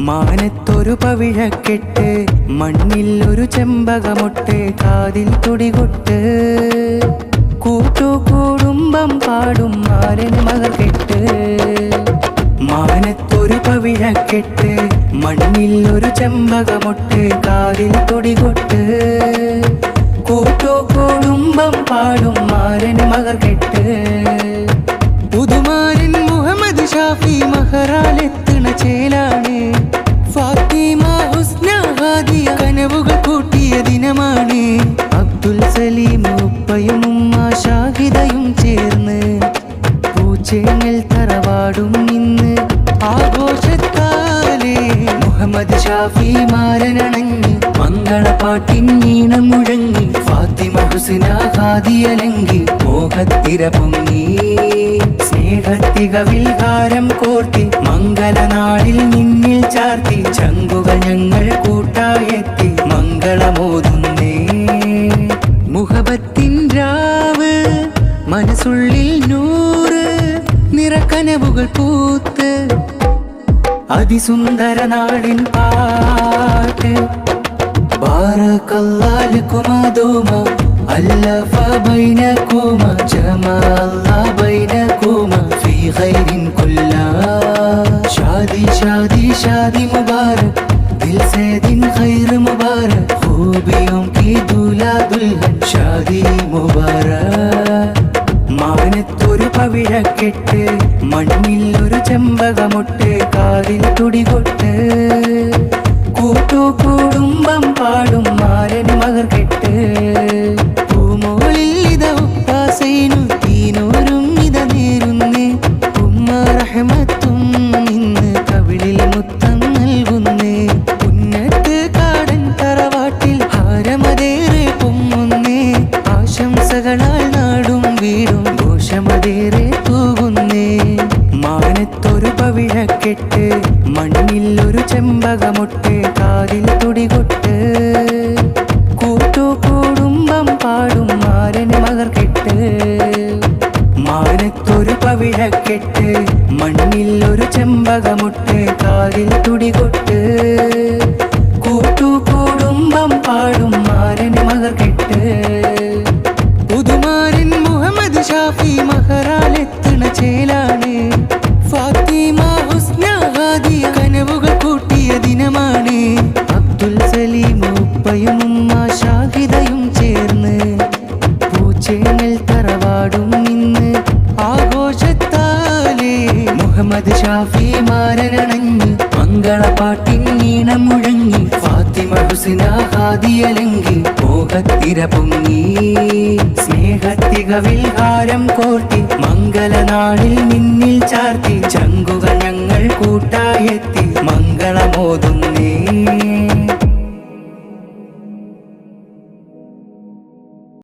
മാനത്തൊരു പവിഴക്കെട്ട്, മണ്ണിൽ ഒരു ചെമ്പകമൊട്ട്, കാതിൽ തുടികൊട്ട്, കൂട്ടുകുടുംബം പാടും മാരന് മകർകെട്ട്. മാനത്തൊരു പവിഴക്കെട്ട്, മണ്ണിൽ ഒരു ചെമ്പകമൊട്ട്, കാതിൽ തുടികൊട്ട്, കൂട്ടുകുടുംബം പാടും മാരന് മകർകെട്ട്. പുതുമാരൻ മുഹമ്മദ് ഷാഫി മഹറാലെത്തണ ചേലാണ്. ഫാത്തിമ ഹുസ്ന ഹാദിയ കനവുകൾ കൂട്ടിയ ദിനമാണ്. അബ്ദുൽ സലീം ഉപ്പയും ഉമ്മ ഷാഹിദയും ചേർന്ന് പൂച്ചേങ്ങൽ തറവാടും ഇന്ന് ആഘോഷത്താലേ. മുഹമ്മദ് ഷാഫി മാരനണങ്ങി മംഗളപ്പാട്ടിൻ ഈണം മുഴങ്ങി. ഫാത്തിമ ഹുസ്ന ഹാദിയലങ്കി മോഹത്തിര പൊങ്ങി. സ്നേഹത്തികവിൽ ഹാരം കോർത്തി മംഗളനാളിൽ നിന്നിൽ ചാർത്തി. ചങ്കുകൾ ഞങ്ങൾ കൂട്ടായെത്തി മംഗളമോതുന്നേ. മുഹബത്തിൻ രാവ് മനസ്സുള്ളിൽ നൂറ്, നിറക്കനവുകൾ പൂത്ത് അതിസുന്ദര നാടിൻ പാട്ട്. ബാറകല്ലാഹു ലക്കുമാ ദൂമാ അല്ലഫ ബൈനകുമാ ജമാ അല്ലാഹ് ബൈനകുമാ ഫീ ഖൈരിൻ കുല്ലാ. ഷാദി ഷാദി ഷാദി മുബാരക്, ദിൽ സേ ദിൻ ഖൈർ മുബാരക്, ഖൂബിയോं की दूल्हा दुल्हन ഷാദി മുബാരക്. മാനത്തൊരു പവിഴക്കെട്ട്, മണ്ണിൽ ഒരു ചെമ്പകമൊട്ട്, കാതിൽ തുടികൊട്ട്, കൂട്ടുകുടുംബം പാടും മാരന് മകർകെട്ട്. പൂമോളിൽ ഇത ഉപ്പാസൈനു തീനൂരും ഇത നേരുന്നേ. ഉമ്മ റഹ്മത്തും ഇന്ന് കവിളിൽ മുത്തം നൽകുന്നേ. ഉന്നത്ത് കാടൻ തറവാട്ടിൽ ഹാരമതേറെ പൊങ്ങുന്നേ. ആശംസകളാൽ നാടും വീടും ഘോഷമതേറെ തൂകുന്നേ. മാനത്തൊരു പവിഴക്കെട്ട്, മണ്ണിൽ ഒരു ചെമ്പകമൊട്ട്, കാതിൽ തുടികൊട്ട്, കൂട്ടുകുടുംബം പാടും മാരന് മകർകെട്ട്. മാനത്തൊരു പവിഴക്കെട്ട്, മണ്ണിൽ ഒരു ചെമ്പകമൊട്ട്, കാതിൽ തുടികൊട്ട്, കൂട്ടുകുടുംബം പാടും മാരന് മകർകെട്ട്. പുതുമാരൻ മുഹമ്മദ് ഷാഫി മഹറാലെത്തണ ചേലാണ്. ഫാത്തിമ ഹുസ്ന ഹാദിയ കനവുകൾ കൂട്ടിയ ദിനമാണ്. അബ്ദുൽ സലീം ഉപ്പയും ഉമ്മ ഷാഹിദയും ചേർന്ന് പൂച്ചേങ്ങൽ തറവാടും ഇന്ന് ആഘോഷത്താലേ. മുഹമ്മദ് ഷാഫി മാരനണങ്ങി മംഗളപ്പാട്ടിൻ ഈണം മുഴങ്ങി. ഫാത്തിമ ഹുസ്ന ഹാദിയലങ്കി മോഹത്തിര പൊങ്ങി. സ്നേഹത്തികവിൽ ഹാരം കോർത്തി മംഗളനാളിൽ നിന്നിൽ ചാർത്തി. ചങ്കുകൾ